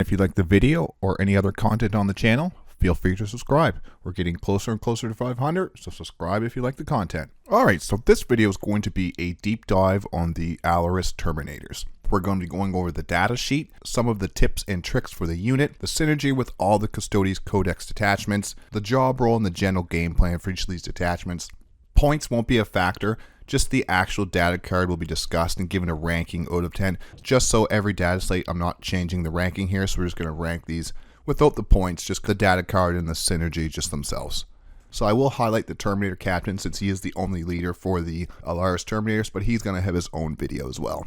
If you like the video or any other content on the channel, feel free to subscribe. We're getting closer and closer to 500, so subscribe if you like the content. Alright, so this video is going to be a deep dive on the Allarus Terminators. We're going to be going over the data sheet, some of the tips and tricks for the unit, the synergy with all the Custodes Codex detachments, the job role and the general game plan for each of these detachments. Points won't be a factor, just the actual data card will be discussed and given a ranking out of 10. Just so every data slate, I'm not changing the ranking here, so we're just going to rank these without the points, just the data card and the synergy just themselves. So I will highlight the Terminator captain since he is the only leader for the Allarus Terminators, but he's going to have his own video as well.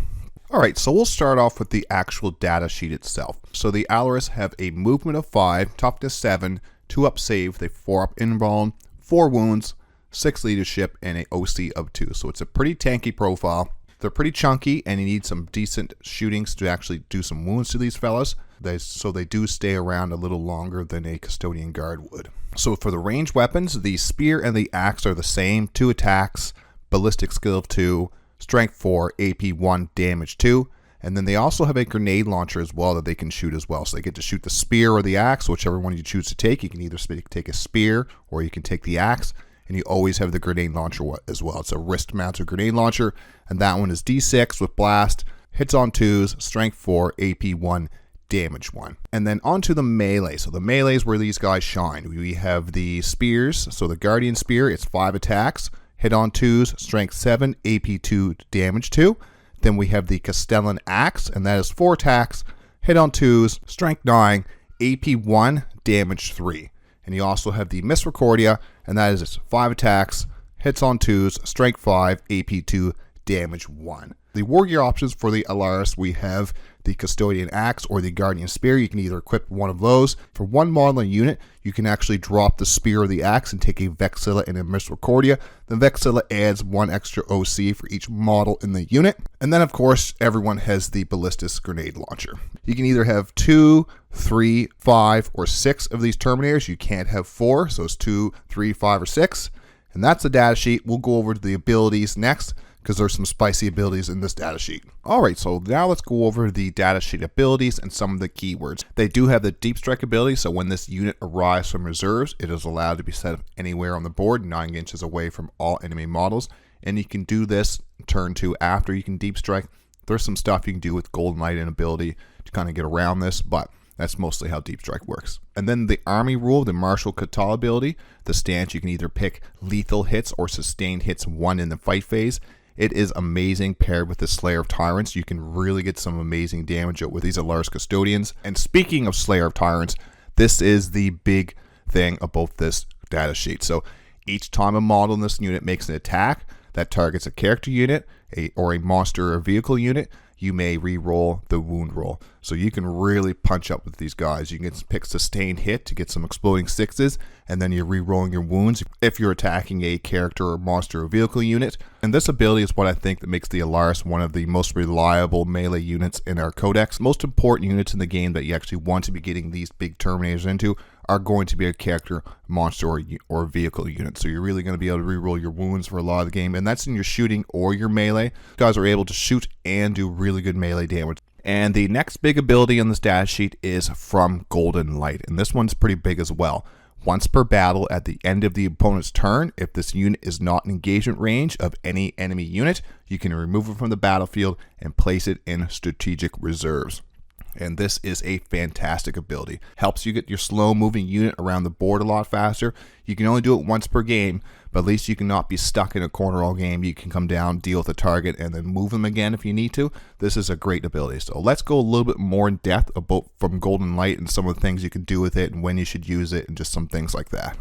Alright, so we'll start off with the actual data sheet itself. So the Allarus have a movement of 5, toughness 7, 2 up save, they 4 up invuln, 4 wounds, 6 leadership, and a OC of 2. So it's a pretty tanky profile. They're pretty chunky, and you need some decent shootings to actually do some wounds to these fellas. So they do stay around a little longer than a Custodian Guard would. So for the ranged weapons, the spear and the axe are the same. 2 attacks, ballistic skill of 2, strength 4, AP 1, damage 2. And then they also have a grenade launcher as well that they can shoot as well. So they get to shoot the spear or the axe, whichever one you choose to take. You can either take a spear or you can take the axe. And you always have the grenade launcher as well. It's a wrist-mounted grenade launcher, and that one is D6 with blast, hits on 2s, strength 4, AP 1, damage 1. And then onto the melee. So the melee is where these guys shine. We have the spears. So the Guardian Spear, it's 5 attacks, hit on 2s, strength 7, AP 2, damage 2. Then we have the Castellan Axe, and that is 4 attacks, hit on 2s, strength 9, AP 1, damage 3. And you also have the Misericordia, and that is 5 attacks, hits on 2s, strength 5, AP 2, damage 1. The war gear options for the Allarus, we have the Custodian Axe or the Guardian Spear. You can either equip one of those. For one model unit, you can actually drop the Spear or the Axe and take a Vexilla and a Misericordia. The Vexilla adds 1 extra OC for each model in the unit. And then, of course, everyone has the Ballistic Grenade Launcher. You can either have 2, 3, 5, or 6 of these Terminators. You can't have 4, so it's 2, 3, 5, or 6. And that's the data sheet. We'll go over to the abilities next, because there's some spicy abilities in this data sheet. Alright, so now let's go over the data sheet abilities and some of the keywords. They do have the deep strike ability, so when this unit arrives from reserves, it is allowed to be set up anywhere on the board, 9 inches away from all enemy models. And you can do this turn 2 after you can deep strike. There's some stuff you can do with Golden Maiden ability to kind of get around this, but that's mostly how deep strike works. And then the army rule, the martial kata ability, the stance, you can either pick lethal hits or sustained hits 1 in the fight phase. It is amazing paired with the Slayer of Tyrants. You can really get some amazing damage out with these Allarus Custodians. And speaking of Slayer of Tyrants, this is the big thing about this data sheet. So each time a model in this unit makes an attack that targets a character unit or a monster or vehicle unit, you may re-roll the wound roll. So you can really punch up with these guys. You can pick sustained hit to get some exploding 6s, and then you're re-rolling your wounds if you're attacking a character or monster or vehicle unit. And this ability is what I think that makes the Allarus one of the most reliable melee units in our codex. Most important units in the game that you actually want to be getting these big Terminators into are going to be a character, monster, or vehicle unit. So you're really going to be able to re-roll your wounds for a lot of the game, and that's in your shooting or your melee. You guys are able to shoot and do really good melee damage. And the next big ability on this data sheet is from Golden Light, and this one's pretty big as well. Once per battle at the end of the opponent's turn, if this unit is not in engagement range of any enemy unit, you can remove it from the battlefield and place it in strategic reserves. And this is a fantastic ability. Helps you get your slow moving unit around the board a lot faster. You can only do it once per game, but at least you can not be stuck in a corner all game. You can come down, deal with the target, and then move them again if you need to. This is a great ability. So let's go a little bit more in depth about from Golden Light and some of the things you can do with it and when you should use it and just some things like that.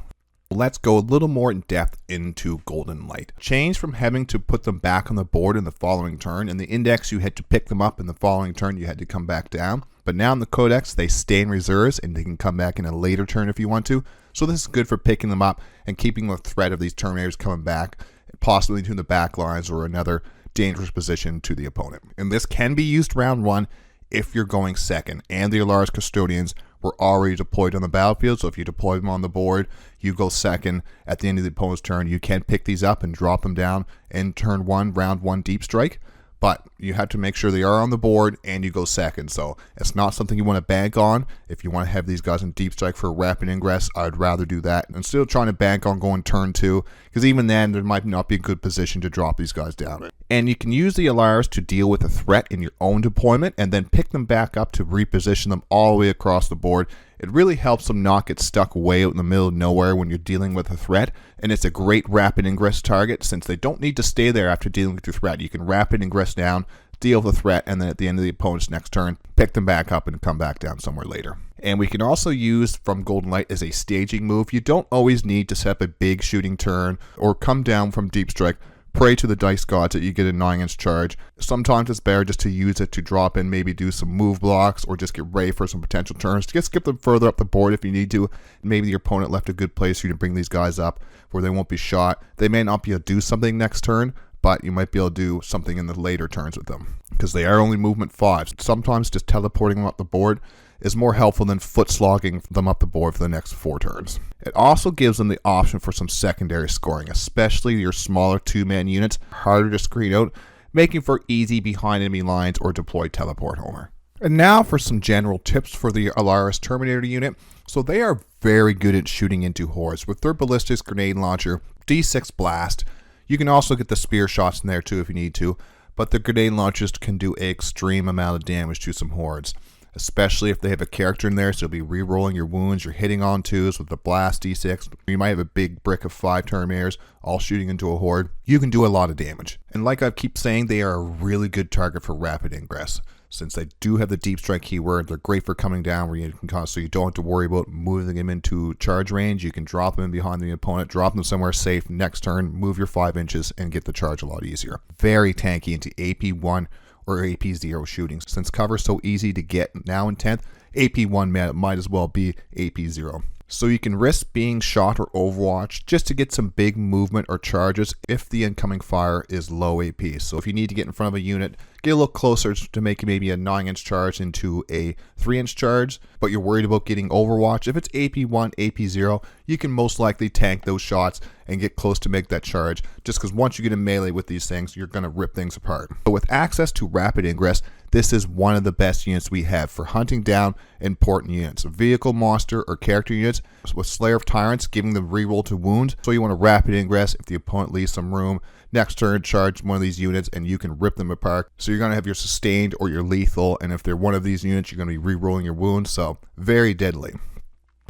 Let's go a little more in depth into Golden Light. Change from having to put them back on the board in the following turn. In the index, you had to pick them up in the following turn. You had to come back down. But now in the codex, they stay in reserves and they can come back in a later turn if you want to. So this is good for picking them up and keeping the threat of these Terminators coming back, possibly to the back lines or another dangerous position to the opponent. And this can be used round 1 if you're going second, and the Allarus Custodians were already deployed on the battlefield. So if you deploy them on the board, you go second. At the end of the opponent's turn, you can pick these up and drop them down in turn 1, round 1 deep strike. But you have to make sure they are on the board and you go second. So it's not something you want to bank on. If you want to have these guys in deep strike for rapid ingress, I'd rather do that instead of trying to bank on going turn 2, because even then there might not be a good position to drop these guys down. And you can use the Allarus to deal with a threat in your own deployment and then pick them back up to reposition them all the way across the board. It really helps them not get stuck way out in the middle of nowhere when you're dealing with a threat, and it's a great rapid ingress target since they don't need to stay there after dealing with your threat. You can rapid ingress down, deal with the threat, and then at the end of the opponent's next turn, pick them back up and come back down somewhere later. And we can also use from Golden Light as a staging move. You don't always need to set up a big shooting turn or come down from deep strike. Pray to the dice gods that you get a 9-inch charge. Sometimes it's better just to use it to drop in, maybe do some move blocks or just get ready for some potential turns. Just skip them further up the board if you need to. Maybe your opponent left a good place for you to bring these guys up where they won't be shot. They may not be able to do something next turn, but you might be able to do something in the later turns with them because they are only movement 5s. Sometimes just teleporting them up the board is more helpful than foot slogging them up the board for the next 4 turns. It also gives them the option for some secondary scoring, especially your smaller 2-man units, harder to screen out, making for easy behind enemy lines or deploy teleport homer. And now for some general tips for the Allarus Terminator unit. So they are very good at shooting into hordes. With their ballistics grenade launcher, D6 blast, you can also get the spear shots in there too if you need to, but the grenade launchers can do an extreme amount of damage to some hordes, especially if they have a character in there, so you'll be re-rolling your wounds, you're hitting on 2s with the blast D6. You might have a big brick of 5 Terminators all shooting into a horde. You can do a lot of damage. And like I keep saying, they are a really good target for rapid ingress. Since they do have the deep strike keyword, they're great for coming down where you can so you don't have to worry about moving them into charge range. You can drop them in behind the opponent, drop them somewhere safe, next turn, move your 5 inches, and get the charge a lot easier. Very tanky into AP1 or AP0 shooting. Since cover is so easy to get now in 10th, AP1 might as well be AP0. So you can risk being shot or overwatched just to get some big movement or charges if the incoming fire is low AP. So if you need to get in front of a unit, get a little closer to make maybe a 9-inch charge into a 3-inch charge, but you're worried about getting overwatch. If it's AP1, AP0, you can most likely tank those shots and get close to make that charge, just because once you get in melee with these things, you're going to rip things apart. But with access to rapid ingress, this is one of the best units we have for hunting down important units. Vehicle, monster, or character units with Slayer of Tyrants, giving them reroll to wounds. So you want a rapid ingress if the opponent leaves some room. Next turn, charge one of these units and you can rip them apart. So you're going to have your sustained or your lethal, and if they're one of these units, you're going to be rerolling your wounds. So very deadly.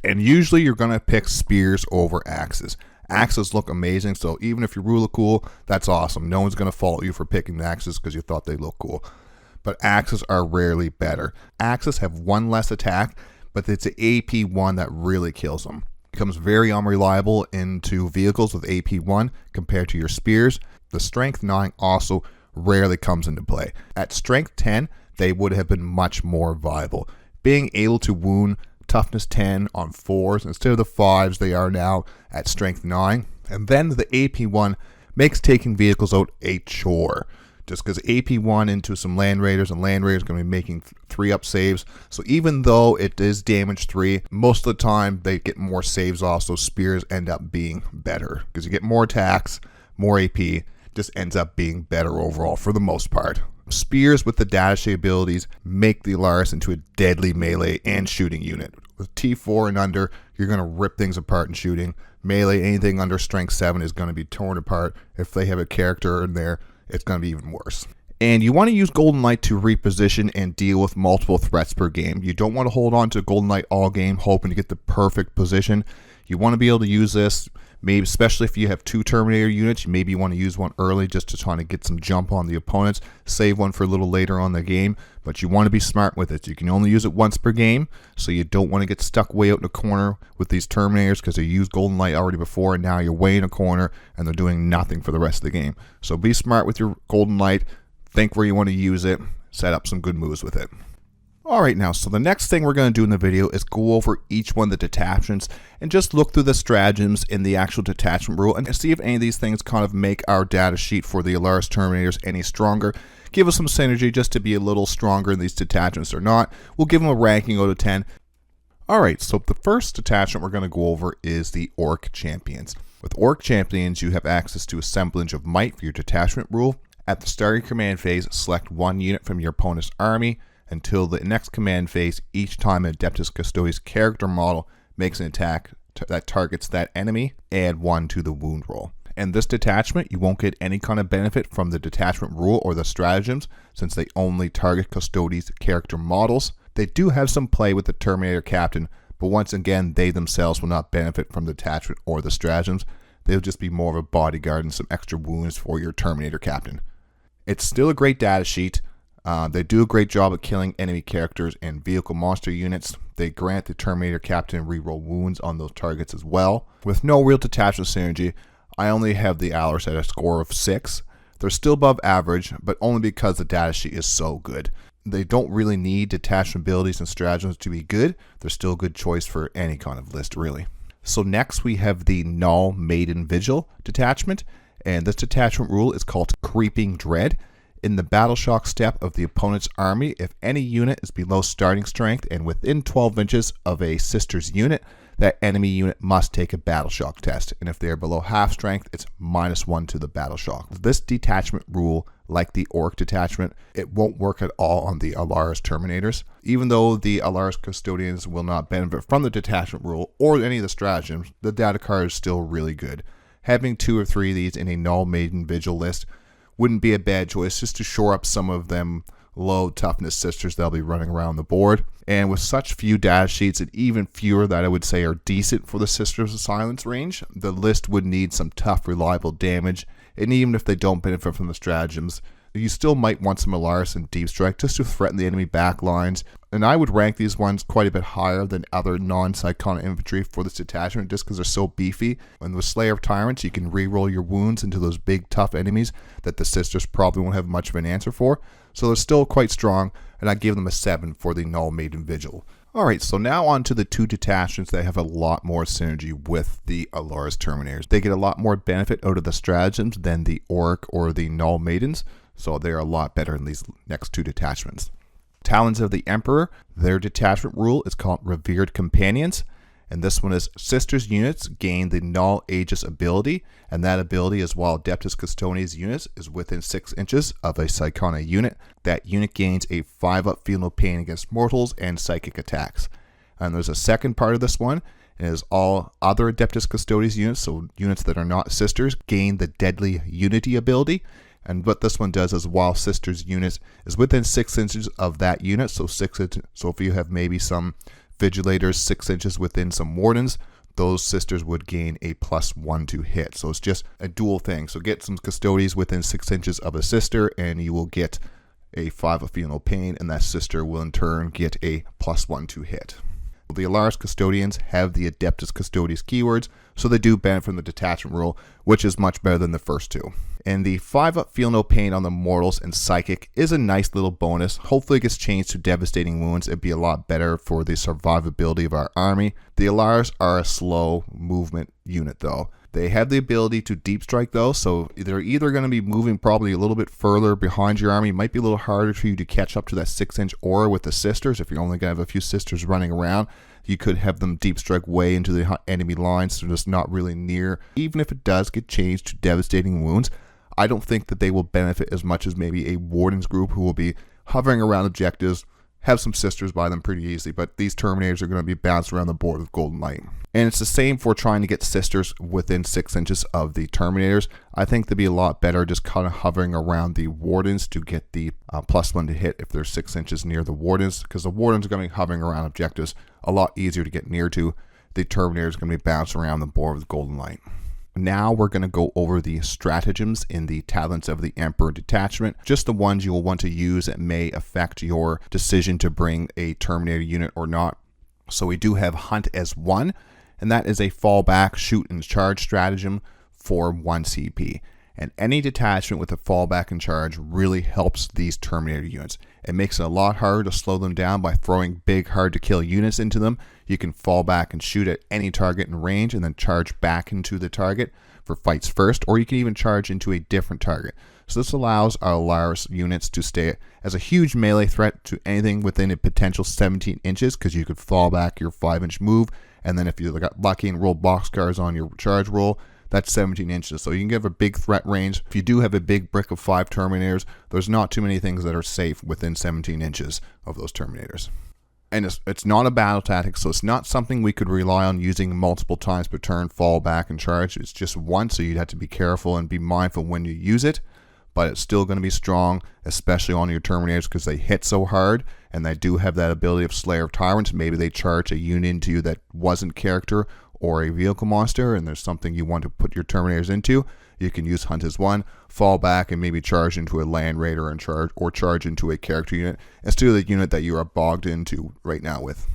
And usually you're going to pick spears over axes. Axes look amazing, so even if you rule a cool, that's awesome. No one's going to fault you for picking the axes because you thought they look cool. But axes are rarely better. Axes have 1 less attack, but it's the AP1 that really kills them. It becomes very unreliable into vehicles with AP1 compared to your spears. The strength 9 also rarely comes into play. At strength 10, they would have been much more viable. Being able to wound toughness 10 on 4s instead of the 5s they are now at strength 9. And then the AP1 makes taking vehicles out a chore. Just because AP1 into some Land Raiders, and Land Raiders going to be making 3-up saves. So even though it is damage 3, most of the time they get more saves off, so spears end up being better. Because you get more attacks, more AP, just ends up being better overall for the most part. Spears with the Datasheet abilities make the Allarus into a deadly melee and shooting unit. With T4 and under, you're going to rip things apart in shooting. Melee, anything under strength 7 is going to be torn apart. If they have a character in there, it's going to be even worse. And you want to use Golden Light to reposition and deal with multiple threats per game. You don't want to hold on to Golden Light all game hoping to get the perfect position. You want to be able to use this, maybe especially if you have 2 Terminator units, maybe you want to use one early just to try to get some jump on the opponents, save one for a little later on the game, but you want to be smart with it. You can only use it once per game, so you don't want to get stuck way out in a corner with these Terminators because they used Golden Light already before and now you're way in a corner and they're doing nothing for the rest of the game. So be smart with your Golden Light, think where you want to use it, set up some good moves with it. Alright now, so the next thing we're going to do in the video is go over each one of the detachments and just look through the stratagems in the actual detachment rule and see if any of these things kind of make our data sheet for the Allarus Terminators any stronger. Give us some synergy just to be a little stronger in these detachments or not. We'll give them a ranking out of 10. Alright, so the first detachment we're going to go over is the Auric Champions. With Auric Champions, you have access to Assemblage of Might for your detachment rule. At the start of your command phase, select one unit from your opponent's army. Until the next command phase, each time an Adeptus Custodes character model makes an attack that targets that enemy, add 1 to the wound roll. And this detachment, you won't get any kind of benefit from the detachment rule or the stratagems, since they only target Custodes character models. They do have some play with the Terminator captain, but once again, they themselves will not benefit from the detachment or the stratagems. They'll just be more of a bodyguard and some extra wounds for your Terminator captain. It's still a great data sheet. They do a great job of killing enemy characters and vehicle monster units. They grant the Terminator captain reroll wounds on those targets as well. With no real detachment synergy, I only have the Allarus at a score of 6. They're still above average, but only because the data sheet is so good. They don't really need detachment abilities and stratagems to be good. They're still a good choice for any kind of list, really. So next we have the Null Maiden Vigil detachment, and this detachment rule is called Creeping Dread. In the battle shock step of the opponent's army, if any unit is below starting strength and within 12 inches of a sister's unit, that enemy unit must take a battle shock test. And if they are below half strength, it's -1 to the battle shock. This detachment rule, like the Auric detachment, it won't work at all on the Allarus Terminators. Even though the Allarus Custodians will not benefit from the detachment rule or any of the stratagems, the data card is still really good. Having 2 or 3 of these in a Null Maiden Vigil list wouldn't be a bad choice, just to shore up some of them low toughness sisters that'll be running around the board. And with such few data sheets and even fewer that I would say are decent for the Sisters of Silence range, the list would need some tough, reliable damage. And even if they don't benefit from the stratagems, you still might want some Allarus and Deep Strike just to threaten the enemy back lines. And I would rank these ones quite a bit higher than other non-Psychonic infantry for this detachment just because they're so beefy. And with Slayer of Tyrants, you can re-roll your wounds into those big, tough enemies that the Sisters probably won't have much of an answer for. So they're still quite strong, and I give them a 7 for the Null Maiden Vigil. Alright, so now on to the 2 detachments that have a lot more synergy with the Allarus Terminators. They get a lot more benefit out of the stratagems than the Auric or the Null Maidens, so they're a lot better in these next 2 detachments. Talons of the Emperor, their detachment rule is called Revered Companions, and this one is Sisters units gain the Null Aegis ability, and that ability is while Adeptus Custodes units is within 6 inches of a Psychonic unit, that unit gains a 5-up Feel No Pain against mortals and psychic attacks. And there's a second part of this one, and it is all other Adeptus Custodes units, so units that are not Sisters, gain the Deadly Unity ability. And what this one does is while Sisters units is within 6 inches of that unit, so 6 inches, so if you have maybe some Vigilators 6 inches within some Wardens, those Sisters would gain a +1 to hit. So it's just a dual thing. So get some Custodes within 6 inches of a Sister, and you will get a 5 of Feel No Pain, and that Sister will in turn get a +1 to hit. The Allarus Custodians have the Adeptus Custodes keywords, so they do benefit from the detachment rule, which is much better than the first 2. And the 5-up Feel No Pain on the Mortals and Psychic is a nice little bonus. Hopefully it gets changed to Devastating Wounds. It'd be a lot better for the survivability of our army. The Allarus are a slow movement unit though. They have the ability to Deep Strike though, so they're either going to be moving probably a little bit further behind your army. It might be a little harder for you to catch up to that 6-inch aura with the Sisters. If you're only going to have a few Sisters running around, you could have them Deep Strike way into the enemy lines, so just not really near. Even if it does get changed to Devastating Wounds, I don't think that they will benefit as much as maybe a Wardens group who will be hovering around objectives, have some Sisters by them pretty easily, but these Terminators are going to be bounced around the board with Golden Light. And it's the same for trying to get Sisters within 6 inches of the Terminators. I think they'd be a lot better just kind of hovering around the Wardens to get the +1 to hit if they're 6 inches near the Wardens, because the Wardens are going to be hovering around objectives a lot easier to get near to. The Terminators are going to be bounced around the board with Golden Light. Now we're going to go over the stratagems in the Talons of the Emperor detachment, just the ones you will want to use that may affect your decision to bring a Terminator unit or not. So we do have Hunt as 1, and that is a fallback, shoot, and charge stratagem for 1 CP. And any detachment with a fallback and charge really helps these Terminator units. It makes it a lot harder to slow them down by throwing big, hard-to-kill units into them. You can fall back and shoot at any target in range and then charge back into the target for fights first, or you can even charge into a different target. So this allows our Allarus units to stay as a huge melee threat to anything within a potential 17 inches, because you could fall back your 5-inch move, and then if you got lucky and rolled boxcars on your charge roll, that's 17 inches. So you can give a big threat range. If you do have a big brick of 5 Terminators, there's not too many things that are safe within 17 inches of those Terminators. And it's not a battle tactic, so it's not something we could rely on using multiple times per turn, fall back and charge. It's just once, so you'd have to be careful and be mindful when you use it. But it's still going to be strong, especially on your Terminators, because they hit so hard, and they do have that ability of Slayer of Tyrants. Maybe they charge a unit into you that wasn't character or a vehicle monster, and there's something you want to put your Terminators into. You can use Hunt as 1, fall back, and maybe charge into a Land Raider and charge into a character unit instead of the unit that you are bogged into right now with.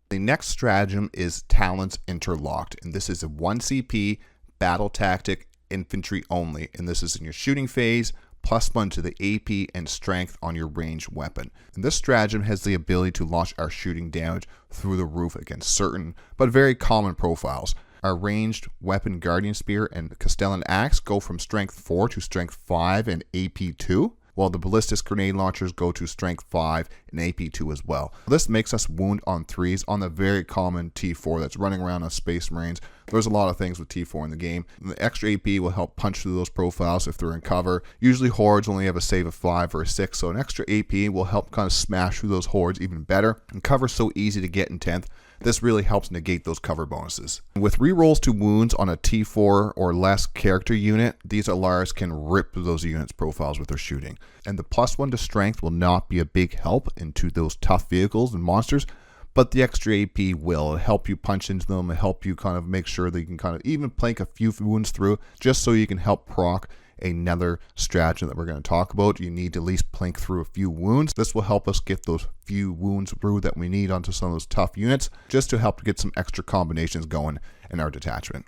The next stratagem is Talons Interlocked, and this is a 1 CP battle tactic, infantry only, and this is in your shooting phase, +1 to the AP and strength on your ranged weapon. And this stratagem has the ability to launch our shooting damage through the roof against certain but very common profiles. Our ranged weapon Guardian Spear and Custodes Axe go from strength 4 to strength 5 and AP 2, while the ballistic grenade launchers go to strength 5 and AP 2 as well. This makes us wound on 3s on the very common T4 that's running around on Space Marines. There's a lot of things with T4 in the game. The extra AP will help punch through those profiles if they're in cover. Usually hordes only have a save of 5 or a 6, so an extra AP will help kind of smash through those hordes even better. And cover's so easy to get in 10th. This really helps negate those cover bonuses. With rerolls to wounds on a T4 or less character unit, these Allarus can rip those units' profiles with their shooting. And the +1 to strength will not be a big help into those tough vehicles and monsters, but the extra AP will help you punch into them and help you kind of make sure that you can kind of even plank a few wounds through, just so you can help proc another stratagem that we're going to talk about. You need to at least plank through a few wounds. This will help us get those few wounds through that we need onto some of those tough units, just to help get some extra combinations going in our detachment.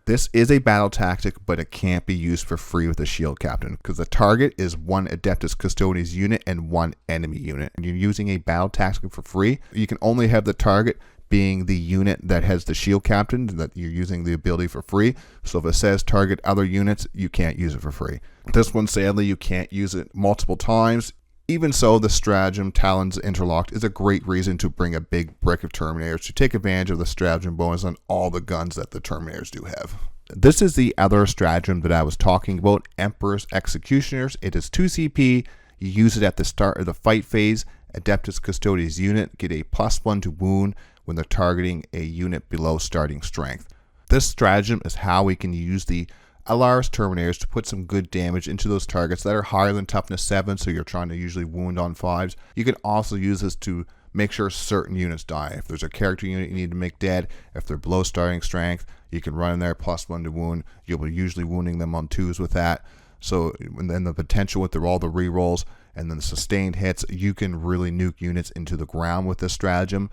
This is a battle tactic, but it can't be used for free with a shield captain, because the target is 1 Adeptus Custodians unit and 1 enemy unit. And you're using a battle tactic for free, you can only have the target being the unit that has the shield captain, that you're using the ability for free. So if it says target other units, you can't use it for free. This one, sadly, you can't use it multiple times. Even so, the stratagem Talons Interlocked is a great reason to bring a big brick of Terminators to take advantage of the stratagem bonus on all the guns that the Terminators do have. This is the other stratagem that I was talking about, Emperor's Executioners. It is 2 CP. You use it at the start of the fight phase. Adeptus Custodes unit get a +1 to wound when they're targeting a unit below starting strength. This stratagem is how we can use the Allarus Terminators to put some good damage into those targets that are higher than toughness 7, so you're trying to usually wound on 5s. You can also use this to make sure certain units die. If there's a character unit you need to make dead, if they're below starting strength, you can run in there +1 to wound. You'll be usually wounding them on 2s with that. So, and then the potential with all the rerolls and then the sustained hits, you can really nuke units into the ground with this stratagem.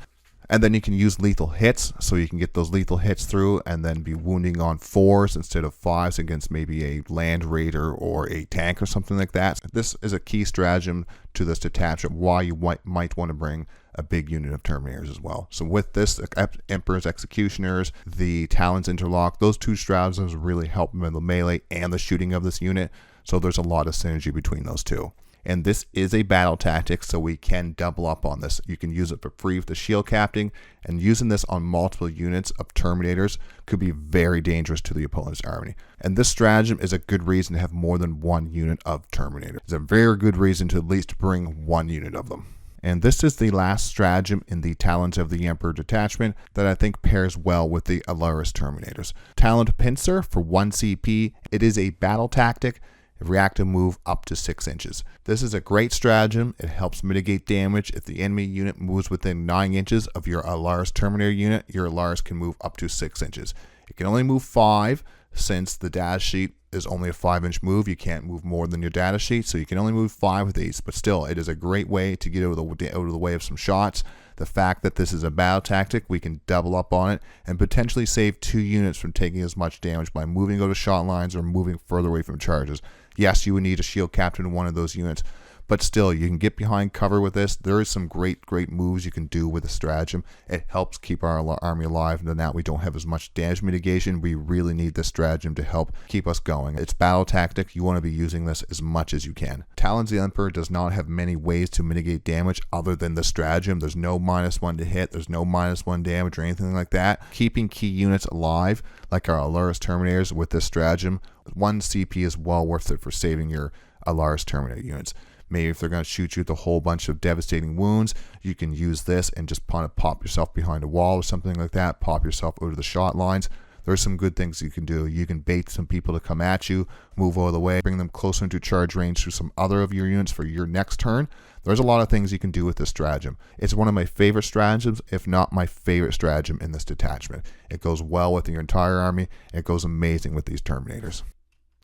And then you can use lethal hits, so you can get those lethal hits through and then be wounding on 4s instead of 5s against maybe a Land Raider or a tank or something like that. This is a key stratagem to this detachment, why you might want to bring a big unit of Terminators as well. So with this, Emperor's Executioners, the Talons Interlock, those 2 stratagems really help in the melee and the shooting of this unit. So there's a lot of synergy between those 2. And this is a battle tactic, so we can double up on this. You can use it for free with the shield captain, and using this on multiple units of Terminators could be very dangerous to the opponent's army. And this stratagem is a good reason to have more than 1 unit of Terminator. It's a very good reason to at least bring 1 unit of them. And this is the last stratagem in the Talons of the Emperor detachment that I think pairs well with the Allarus Terminators. Taloned Pincer for 1 CP. It is a battle tactic. Reactive move up to 6 inches. This is a great stratagem. It helps mitigate damage. If the enemy unit moves within 9 inches of your Allarus Terminator unit, your Allarus can move up to 6 inches. It can only move 5, since the datasheet is only a 5-inch move. You can't move more than your datasheet, so you can only move 5 with these. But still, it is a great way to get out of the way of some shots. The fact that this is a battle tactic, we can double up on it and potentially save 2 units from taking as much damage by moving out of shot lines or moving further away from charges. Yes, you would need a shield captain in one of those units, but still, you can get behind cover with this. There is some great moves you can do with the stratagem. It helps keep our army alive, and now we don't have as much damage mitigation. We really need this stratagem to help keep us going. It's battle tactic. You want to be using this as much as you can. Talons the Emperor does not have many ways to mitigate damage other than the stratagem. There's no -1 to hit. There's no -1 damage or anything like that. Keeping key units alive, like our Allarus Terminators with this stratagem, 1 CP is well worth it for saving your Allarus Terminator units. Maybe if they're going to shoot you with a whole bunch of devastating wounds, you can use this and just kind of pop yourself behind a wall or something like that, pop yourself over the shot lines. There's some good things you can do. You can bait some people to come at you, move out of the way, bring them closer into charge range through some other of your units for your next turn. There's a lot of things you can do with this stratagem. It's one of my favorite stratagems, if not my favorite stratagem in this detachment. It goes well with your entire army. It goes amazing with these Terminators.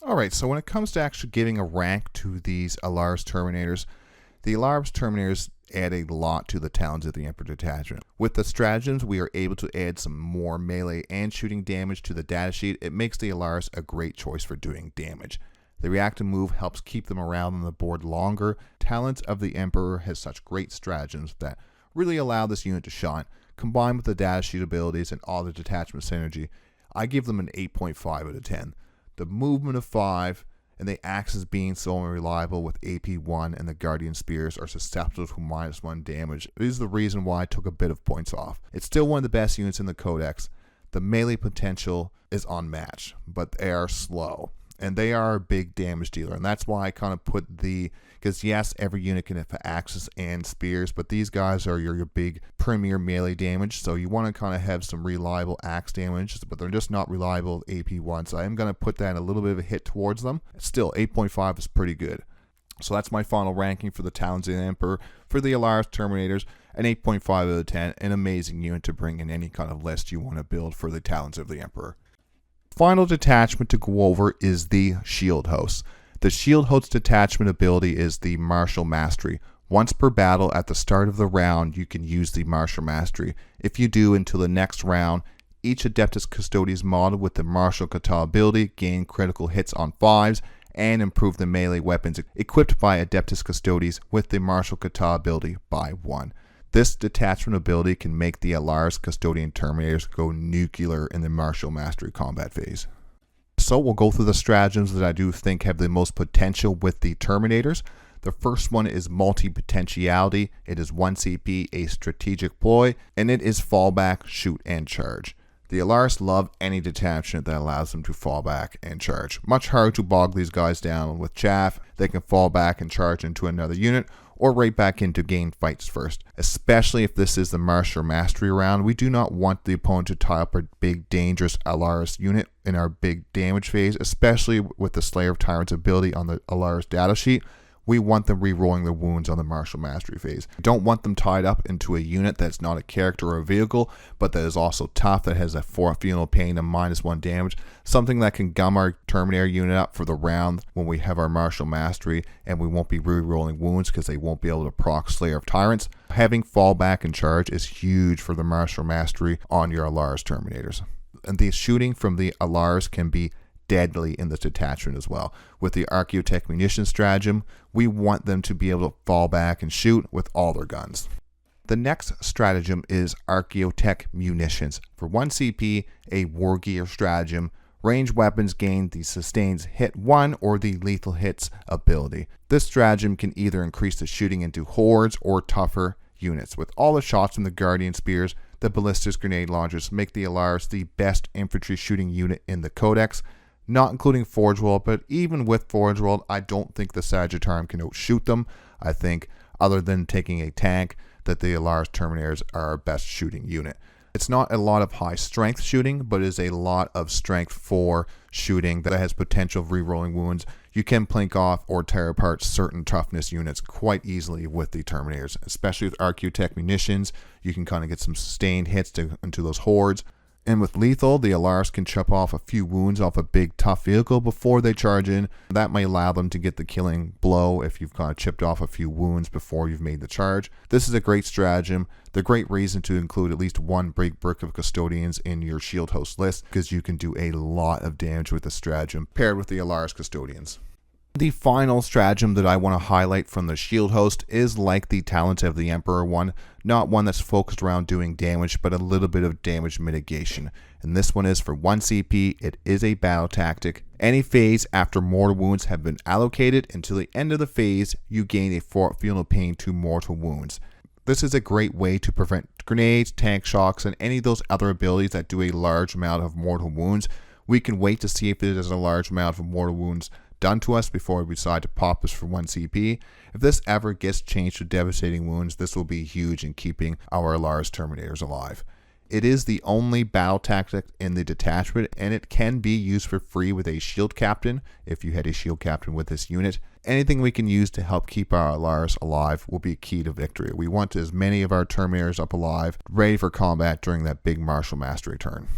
Alright, so when it comes to actually giving a rank to these Allarus Terminators, the Allarus Terminators add a lot to the Talons of the Emperor detachment. With the stratagems, we are able to add some more melee and shooting damage to the datasheet. It makes the Allarus a great choice for doing damage. The reactive move helps keep them around on the board longer. Talons of the Emperor has such great stratagems that really allow this unit to shine. Combined with the datasheet abilities and all the detachment synergy, I give them an 8.5 out of 10. The movement of 5 and the axes being so unreliable with AP 1 and the Guardian Spears are susceptible to -1 damage. This is the reason why I took a bit of points off. It's still one of the best units in the Codex. The melee potential is unmatched, but they are slow. And they are a big damage dealer. And that's why I kind of put because yes, every unit can have axes and spears, but these guys are your big premier melee damage. So you want to kind of have some reliable axe damage, but they're just not reliable AP1. So I'm going to put that in a little bit of a hit towards them. Still, 8.5 is pretty good. So that's my final ranking for the Talons of the Emperor. For the Allarus Terminators, an 8.5 out of 10. An amazing unit to bring in any kind of list you want to build for the Talons of the Emperor. Final detachment to go over is the Shield Host. The Shield Host detachment ability is the Martial Mastery. Once per battle at the start of the round, you can use the Martial Mastery. If you do until the next round, each Adeptus Custodes model with the Martial Kata ability gain critical hits on 5s and improve the melee weapons equipped by Adeptus Custodes with the Martial Kata ability by 1. This detachment ability can make the Allarus Custodian Terminators go nuclear in the Martial Mastery combat phase. So we'll go through the stratagems that I do think have the most potential with the Terminators. The first one is Multi-Potentiality. It is 1 CP, a strategic ploy, and it is fallback, shoot, and charge. The Allarus love any detachment that allows them to fall back and charge. Much harder to bog these guys down with chaff. They can fall back and charge into another unit, or right back into gain fights first. Especially if this is the Martial Mastery round, we do not want the opponent to tie up a big dangerous Allarus unit in our big damage phase, especially with the Slayer of Tyrants ability on the Allarus datasheet. We want them re-rolling their wounds on the Martial Mastery phase. We don't want them tied up into a unit that's not a character or a vehicle, but that is also tough, that has a funeral pain and -1 damage. Something that can gum our Terminator unit up for the round when we have our Martial Mastery, and we won't be re-rolling wounds because they won't be able to proc Slayer of Tyrants. Having fallback and charge is huge for the Martial Mastery on your Allarus Terminators. And the shooting from the Allarus can be deadly in this detachment as well. With the Archaeotech munition stratagem, we want them to be able to fall back and shoot with all their guns. The next stratagem is Archaeotech munitions. For 1 CP, a war gear stratagem, ranged weapons gain the sustains hit 1 or the lethal hits ability. This stratagem can either increase the shooting into hordes or tougher units. With all the shots from the Guardian Spears, the ballistic grenade launchers make the Allarus the best infantry shooting unit in the Codex. Not including Forge World, but even with Forge World, I don't think the Sagittarium can outshoot them. I think, other than taking a tank, that the Allarus Terminators are our best shooting unit. It's not a lot of high strength shooting, but is a lot of strength for shooting that has potential of re-rolling wounds. You can plink off or tear apart certain toughness units quite easily with the Terminators, especially with Archaeotech munitions. You can kind of get some sustained hits into those hordes. And with lethal, the Allarus can chop off a few wounds off a big tough vehicle before they charge in. That may allow them to get the killing blow if you've kind of chipped off a few wounds before you've made the charge. This is a great stratagem. The great reason to include at least one big brick of Custodians in your Shield Host list, because you can do a lot of damage with the stratagem paired with the Allarus Custodians. The final stratagem that I want to highlight from the shield host is like the Talons of the Emperor one, not one that's focused around doing damage, but a little bit of damage mitigation. And this one is for 1 CP, it is a battle tactic. Any phase after mortal wounds have been allocated, until the end of the phase, you gain a feel no pain to mortal wounds. This is a great way to prevent grenades, tank shocks, and any of those other abilities that do a large amount of mortal wounds. We can wait to see if there's a large amount of mortal wounds done to us before we decide to pop this for 1 CP. If this ever gets changed to devastating wounds, this will be huge in keeping our Allarus Terminators alive. It is the only battle tactic in the detachment, and it can be used for free with a shield captain if you had a shield captain with this unit. Anything we can use to help keep our Allarus alive will be key to victory. We want as many of our Terminators up alive, ready for combat during that big martial mastery turn.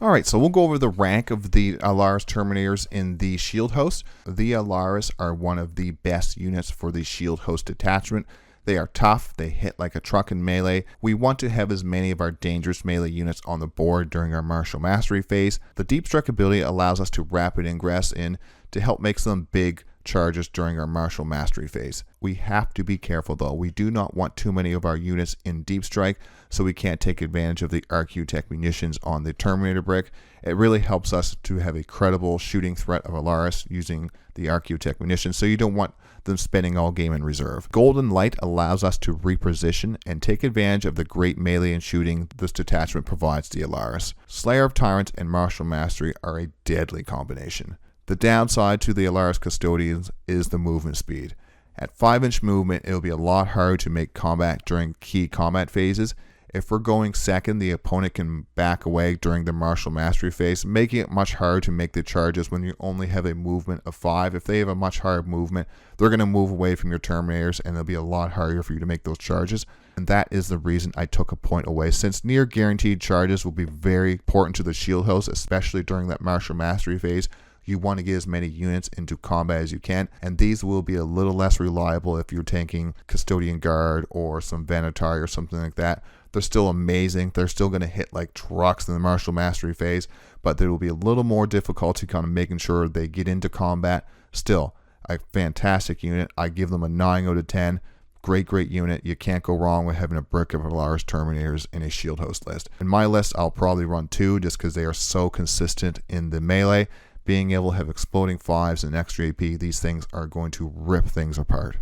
Alright, so we'll go over the rank of the Allarus Terminators in the shield host. The Allarus are one of the best units for the shield host detachment. They are tough, they hit like a truck in melee. We want to have as many of our dangerous melee units on the board during our martial mastery phase. The deep strike ability allows us to rapid ingress in to help make some big charges during our martial mastery phase. We have to be careful though. We do not want too many of our units in deep strike, so we can't take advantage of the Arc-Tech munitions on the Terminator brick. It really helps us to have a credible shooting threat of Allarus using the Arc-Tech munitions, so you don't want them spending all game in reserve. Golden Light allows us to reposition and take advantage of the great melee and shooting this detachment provides the Allarus. Slayer of Tyrants and Martial Mastery are a deadly combination. The downside to the Allarus Custodians is the movement speed. At 5-inch movement, it'll be a lot harder to make combat during key combat phases. If we're going second, the opponent can back away during the martial mastery phase, making it much harder to make the charges when you only have a movement of 5. If they have a much higher movement, they're going to move away from your Terminators, and it'll be a lot harder for you to make those charges. And that is the reason I took a point away, since near guaranteed charges will be very important to the shield host, especially during that martial mastery phase. You want to get as many units into combat as you can, and these will be a little less reliable if you're tanking Custodian Guard or some Venatori or something like that. They're still amazing. They're still going to hit like trucks in the martial mastery phase, but there will be a little more difficulty kind of making sure they get into combat. Still, a fantastic unit. I give them a 9 out of 10. Great unit. You can't go wrong with having a brick of Allarus Terminators in a shield host list. In my list, I'll probably run 2 just because they are so consistent in the melee. Being able to have exploding 5s and extra AP, these things are going to rip things apart.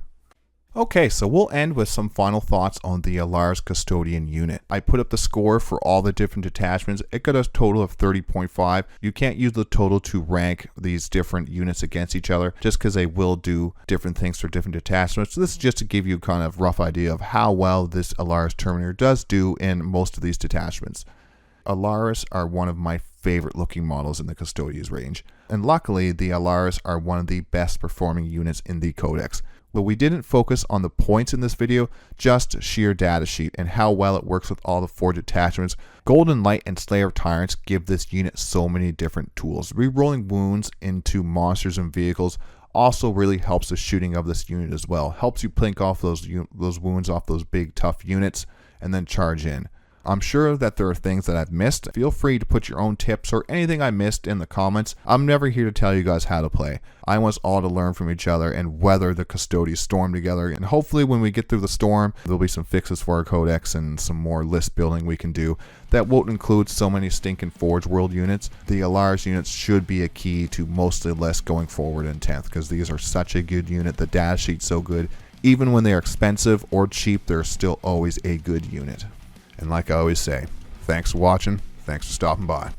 Okay, so we'll end with some final thoughts on the Allarus Custodian unit. I put up the score for all the different detachments. It got a total of 30.5. You can't use the total to rank these different units against each other, just because they will do different things for different detachments. So this is just to give you kind of rough idea of how well this Allarus Terminator does do in most of these detachments. Allarus are one of my favorite looking models in the Custodes range, and luckily the Allarus are one of the best performing units in the Codex. But we didn't focus on the points in this video, just sheer datasheet and how well it works with all the 4 detachments. Golden Light and Slayer of Tyrants give this unit so many different tools. Rerolling wounds into monsters and vehicles also really helps the shooting of this unit as well. Helps you plink off those wounds off those big tough units and then charge in. I'm sure that there are things that I've missed. Feel free to put your own tips or anything I missed in the comments. I'm never here to tell you guys how to play. I want us all to learn from each other and weather the Custodes storm together. And hopefully when we get through the storm, there'll be some fixes for our Codex and some more list building we can do. That won't include so many stinking Forge World units. The Allarus units should be a key to most of the list going forward in 10th, because these are such a good unit. The data sheet's so good. Even when they are expensive or cheap, they're still always a good unit. And like I always say, thanks for watching, thanks for stopping by.